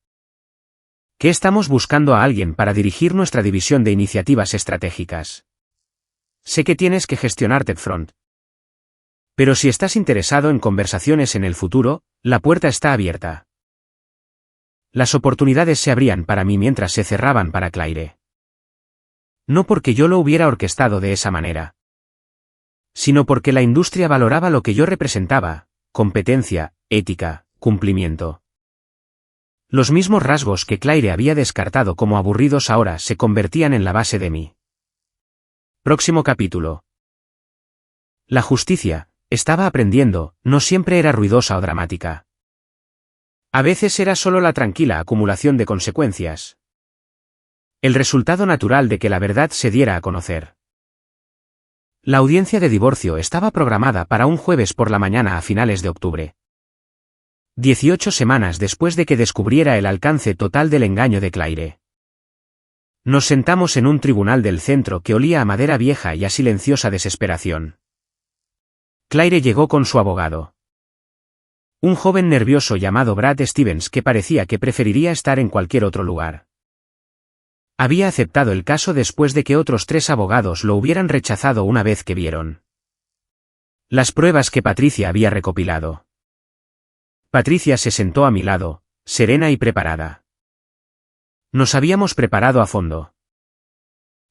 que estamos buscando a alguien para dirigir nuestra división de iniciativas estratégicas. Sé que tienes que gestionar TechFront. Pero si estás interesado en conversaciones en el futuro, la puerta está abierta. Las oportunidades se abrían para mí mientras se cerraban para Claire. No porque yo lo hubiera orquestado de esa manera, sino porque la industria valoraba lo que yo representaba: competencia, ética, cumplimiento. Los mismos rasgos que Claire había descartado como aburridos ahora se convertían en la base de mí. Próximo capítulo. La justicia, estaba aprendiendo, no siempre era ruidosa o dramática. A veces era solo la tranquila acumulación de consecuencias. El resultado natural de que la verdad se diera a conocer. La audiencia de divorcio estaba programada para un jueves por la mañana a finales de octubre. 18 semanas después de que descubriera el alcance total del engaño de Claire. Nos sentamos en un tribunal del centro que olía a madera vieja y a silenciosa desesperación. Claire llegó con su abogado. Un joven nervioso llamado Brad Stevens que parecía que preferiría estar en cualquier otro lugar. Había aceptado el caso después de que otros 3 abogados lo hubieran rechazado una vez que vieron las pruebas que Patricia había recopilado. Patricia se sentó a mi lado, serena y preparada. Nos habíamos preparado a fondo.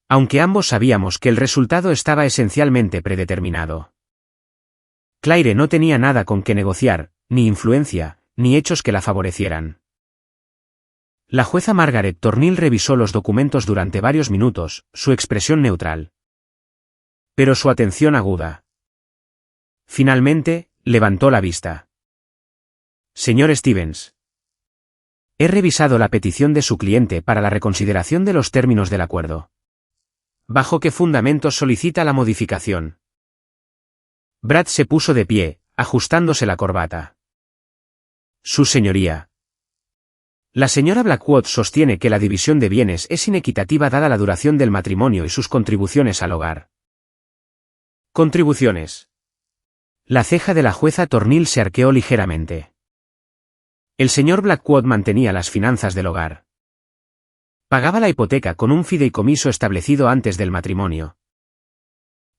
Aunque ambos sabíamos que el resultado estaba esencialmente predeterminado. Claire no tenía nada con que negociar, ni influencia, ni hechos que la favorecieran. La jueza Margaret Tornil revisó los documentos durante varios minutos, su expresión neutral. Pero su atención aguda. Finalmente, levantó la vista. Señor Stevens. He revisado la petición de su cliente para la reconsideración de los términos del acuerdo. ¿Bajo qué fundamentos solicita la modificación? Brad se puso de pie, ajustándose la corbata. Su señoría. La señora Blackwood sostiene que la división de bienes es inequitativa dada la duración del matrimonio y sus contribuciones al hogar. Contribuciones. La ceja de la jueza Tornil se arqueó ligeramente. El señor Blackwood mantenía las finanzas del hogar. Pagaba la hipoteca con un fideicomiso establecido antes del matrimonio.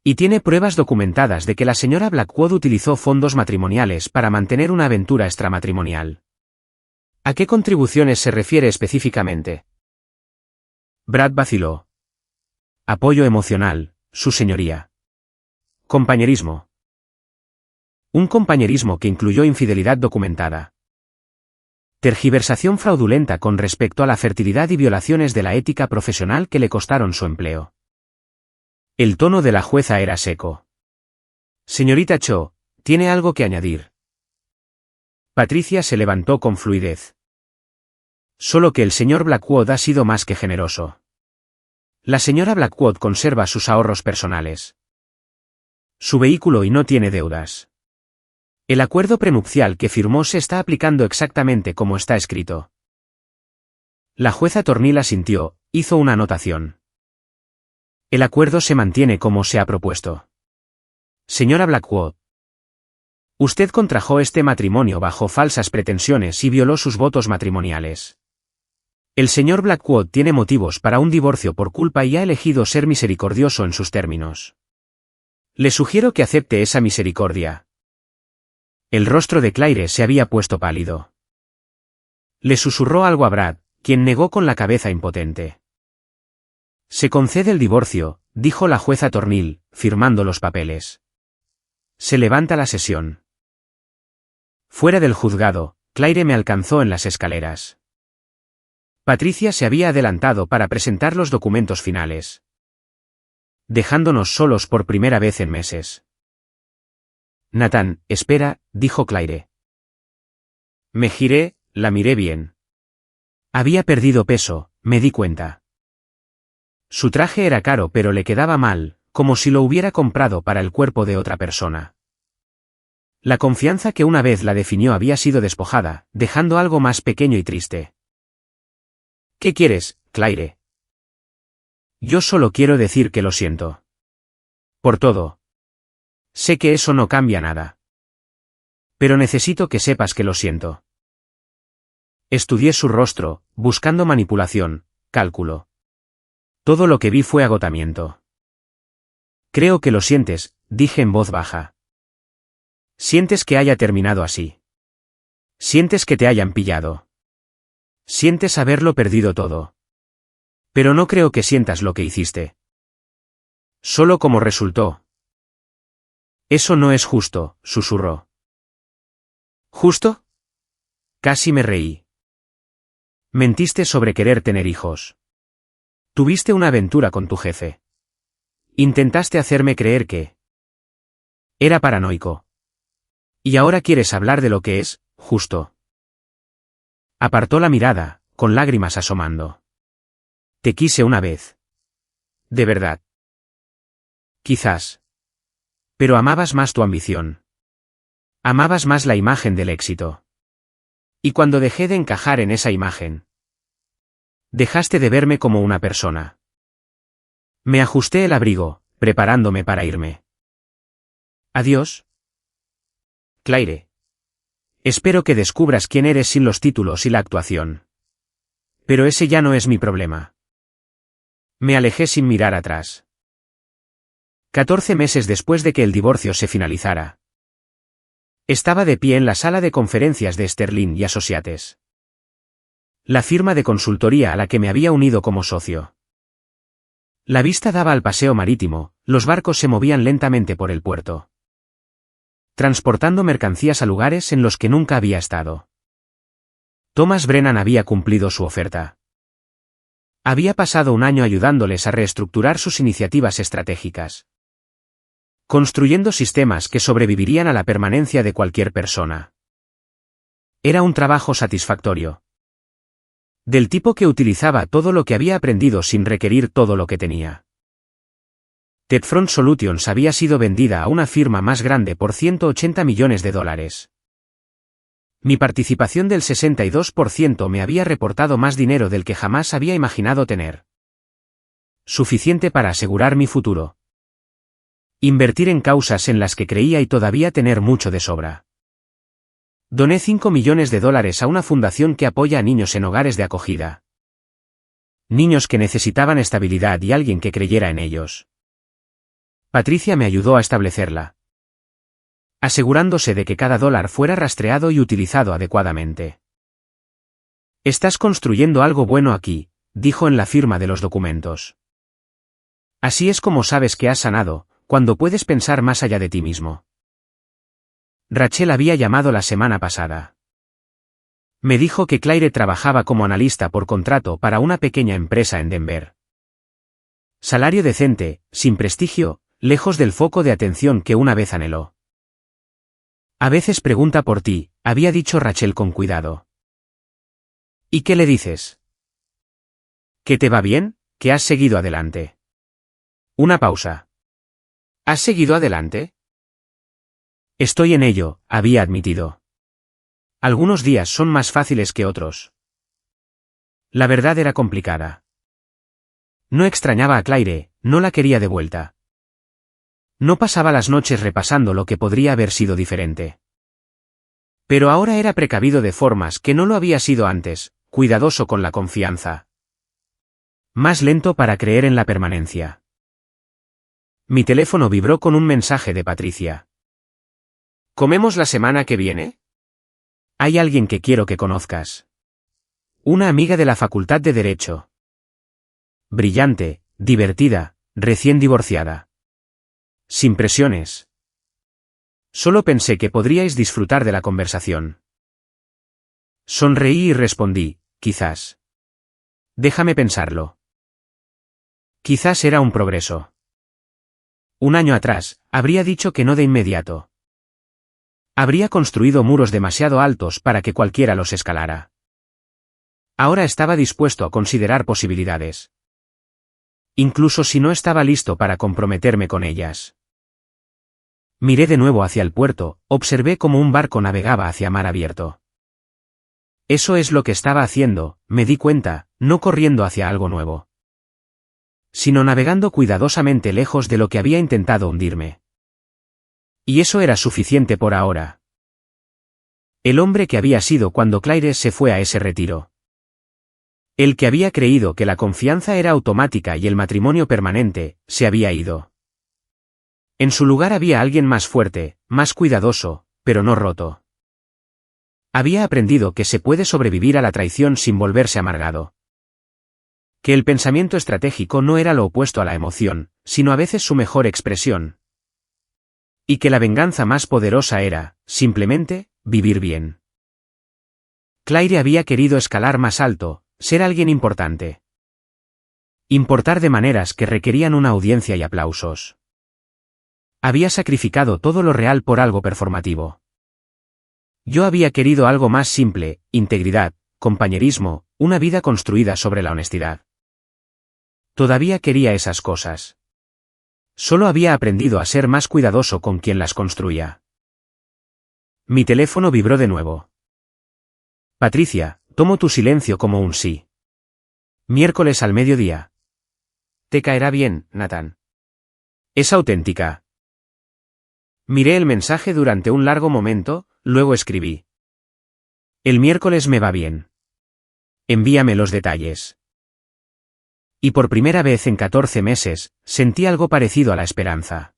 Y tiene pruebas documentadas de que la señora Blackwood utilizó fondos matrimoniales para mantener una aventura extramatrimonial. ¿A qué contribuciones se refiere específicamente? Brad vaciló. Apoyo emocional, su señoría. Compañerismo. Un compañerismo que incluyó infidelidad documentada. Tergiversación fraudulenta con respecto a la fertilidad y violaciones de la ética profesional que le costaron su empleo. El tono de la jueza era seco. Señorita Cho, ¿tiene algo que añadir? Patricia se levantó con fluidez. Solo que el señor Blackwood ha sido más que generoso. La señora Blackwood conserva sus ahorros personales. Su vehículo y no tiene deudas. El acuerdo prenupcial que firmó se está aplicando exactamente como está escrito. La jueza Tornil asintió, hizo una anotación. El acuerdo se mantiene como se ha propuesto. Señora Blackwood. Usted contrajo este matrimonio bajo falsas pretensiones y violó sus votos matrimoniales. El señor Blackwood tiene motivos para un divorcio por culpa y ha elegido ser misericordioso en sus términos. Le sugiero que acepte esa misericordia. El rostro de Claire se había puesto pálido. Le susurró algo a Brad, quien negó con la cabeza impotente. Se concede el divorcio, dijo la jueza Tornil, firmando los papeles. Se levanta la sesión. Fuera del juzgado, Claire me alcanzó en las escaleras. Patricia se había adelantado para presentar los documentos finales. Dejándonos solos por primera vez en meses. Nathan, espera, dijo Claire. Me giré, la miré bien. Había perdido peso, me di cuenta. Su traje era caro pero le quedaba mal, como si lo hubiera comprado para el cuerpo de otra persona. La confianza que una vez la definió había sido despojada, dejando algo más pequeño y triste. ¿Qué quieres, Claire? Yo solo quiero decir que lo siento. Por todo. Sé que eso no cambia nada. Pero necesito que sepas que lo siento. Estudié su rostro, buscando manipulación, cálculo. Todo lo que vi fue agotamiento. Creo que lo sientes, dije en voz baja. Sientes que haya terminado así. Sientes que te hayan pillado. Sientes haberlo perdido todo. Pero no creo que sientas lo que hiciste. Solo como resultó. Eso no es justo, susurró. ¿Justo? Casi me reí. Mentiste sobre querer tener hijos. Tuviste una aventura con tu jefe. Intentaste hacerme creer que era paranoico. Y ahora quieres hablar de lo que es justo. Apartó la mirada, con lágrimas asomando. Te quise una vez. De verdad. Quizás. Pero amabas más tu ambición. Amabas más la imagen del éxito. Y cuando dejé de encajar en esa imagen, dejaste de verme como una persona. Me ajusté el abrigo, preparándome para irme. Adiós. Claire. Espero que descubras quién eres sin los títulos y la actuación. Pero ese ya no es mi problema. Me alejé sin mirar atrás. 14 meses después de que el divorcio se finalizara. Estaba de pie en la sala de conferencias de Sterling y Associates. La firma de consultoría a la que me había unido como socio. La vista daba al paseo marítimo, los barcos se movían lentamente por el puerto, transportando mercancías a lugares en los que nunca había estado. Thomas Brennan había cumplido su oferta. Había pasado un año ayudándoles a reestructurar sus iniciativas estratégicas, construyendo sistemas que sobrevivirían a la permanencia de cualquier persona. Era un trabajo satisfactorio. Del tipo que utilizaba todo lo que había aprendido sin requerir todo lo que tenía. Tedfront Solutions había sido vendida a una firma más grande por $180 millones. Mi participación del 62% me había reportado más dinero del que jamás había imaginado tener. Suficiente para asegurar mi futuro. Invertir en causas en las que creía y todavía tener mucho de sobra. Doné $5 millones a una fundación que apoya a niños en hogares de acogida. Niños que necesitaban estabilidad y alguien que creyera en ellos. Patricia me ayudó a establecerla, asegurándose de que cada dólar fuera rastreado y utilizado adecuadamente. Estás construyendo algo bueno aquí, dijo en la firma de los documentos. Así es como sabes que has sanado, cuando puedes pensar más allá de ti mismo. Rachel había llamado la semana pasada. Me dijo que Claire trabajaba como analista por contrato para una pequeña empresa en Denver. Salario decente, sin prestigio, lejos del foco de atención que una vez anheló. A veces pregunta por ti, había dicho Rachel con cuidado. ¿Y qué le dices? ¿Que te va bien? ¿Que has seguido adelante? Una pausa. ¿Has seguido adelante? Estoy en ello, había admitido. Algunos días son más fáciles que otros. La verdad era complicada. No extrañaba a Claire, no la quería de vuelta. No pasaba las noches repasando lo que podría haber sido diferente. Pero ahora era precavido de formas que no lo había sido antes, cuidadoso con la confianza. Más lento para creer en la permanencia. Mi teléfono vibró con un mensaje de Patricia. ¿Comemos la semana que viene? Hay alguien que quiero que conozcas. Una amiga de la Facultad de Derecho. Brillante, divertida, recién divorciada. Sin presiones. Solo pensé que podríais disfrutar de la conversación. Sonreí y respondí, quizás. Déjame pensarlo. Quizás era un progreso. Un año atrás, habría dicho que no de inmediato. Habría construido muros demasiado altos para que cualquiera los escalara. Ahora estaba dispuesto a considerar posibilidades. Incluso si no estaba listo para comprometerme con ellas. Miré de nuevo hacia el puerto, observé cómo un barco navegaba hacia mar abierto. Eso es lo que estaba haciendo, me di cuenta, no corriendo hacia algo nuevo, sino navegando cuidadosamente lejos de lo que había intentado hundirme. Y eso era suficiente por ahora. El hombre que había sido cuando Claire se fue a ese retiro. El que había creído que la confianza era automática y el matrimonio permanente, se había ido. En su lugar había alguien más fuerte, más cuidadoso, pero no roto. Había aprendido que se puede sobrevivir a la traición sin volverse amargado. Que el pensamiento estratégico no era lo opuesto a la emoción, sino a veces su mejor expresión. Y que la venganza más poderosa era, simplemente, vivir bien. Claire había querido escalar más alto, ser alguien importante. Importar de maneras que requerían una audiencia y aplausos. Había sacrificado todo lo real por algo performativo. Yo había querido algo más simple, integridad, compañerismo, una vida construida sobre la honestidad. Todavía quería esas cosas. Solo había aprendido a ser más cuidadoso con quien las construía. Mi teléfono vibró de nuevo. Patricia, tomo tu silencio como un sí. Miércoles al mediodía. Te caerá bien, Nathan. Es auténtica. Miré el mensaje durante un largo momento, luego escribí. El miércoles me va bien. Envíame los detalles. Y por primera vez en 14 meses, sentí algo parecido a la esperanza.